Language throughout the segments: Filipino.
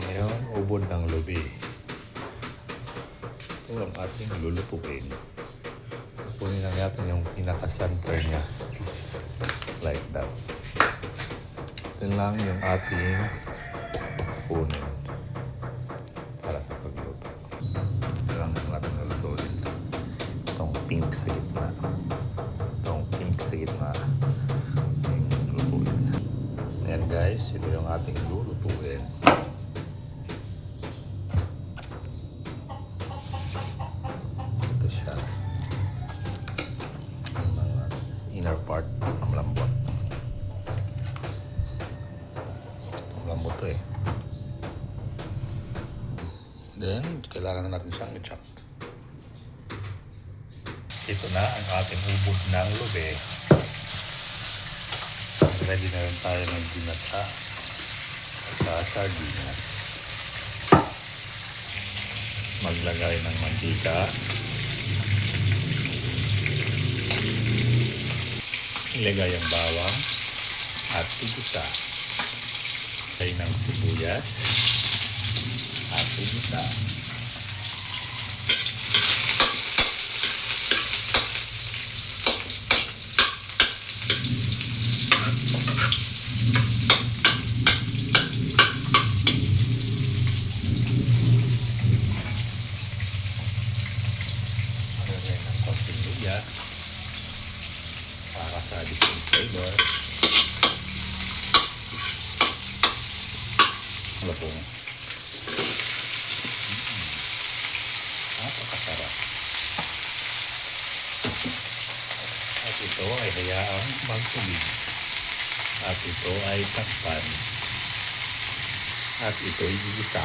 Ngayon, ubod ng lubi. Ito ang ating lulutuin. Kunin na natin yung pinaka-center niya. Like that. Ito lang yung ating kunin para sa pagluto. Ito lang yung ating lulutuin. Itong pink sa gitna. Itong pink sa gitna. Yung lulutuin. Ayan guys, ito yung ating lulutuin. Ito siya. Yung mga inner part, malambot. Malambot to eh. Then, kailangan na natin siyang i-chop. Ito na ang ating ubod ng lubi. Ready na rin tayo ng ginata at sardinas. Maglagay ng mantika. Ilagay ang bawang at igisa. Ilagay ng sibuyas at igisa. Ilagay ng konting luya para sa distinct flavor. Ano po? Napakasarap. At ito ay hayaang magtubig. At ito ay takpan. At ito ay igisa.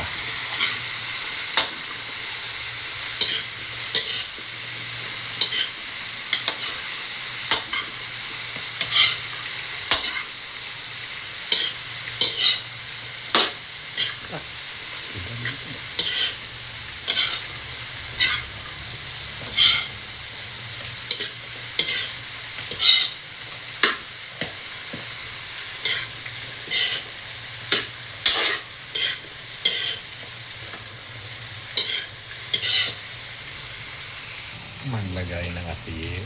Maglagay ng asin.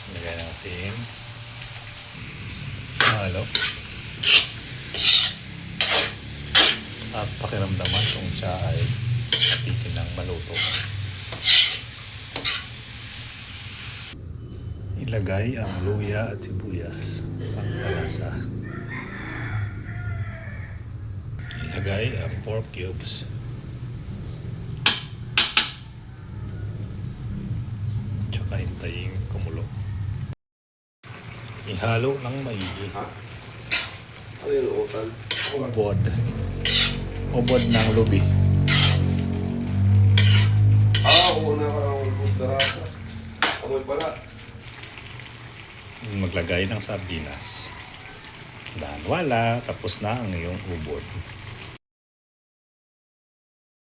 Maglagay ng asin. Halo. At pakiramdaman kung siya ay napitin ng maluto. Ilagay ang luya at sibuyas pangpalasa. Ilagay ang pork cubes. Tsaka hintayin kumulo. Ihalo ng maigi. Ano yung utan? Ubod. Ubod ng lubi. Oo na parang ulbog darasa. Amoy pala. Maglagay ng sardinas. Dahil wala, tapos na ang iyong ubod.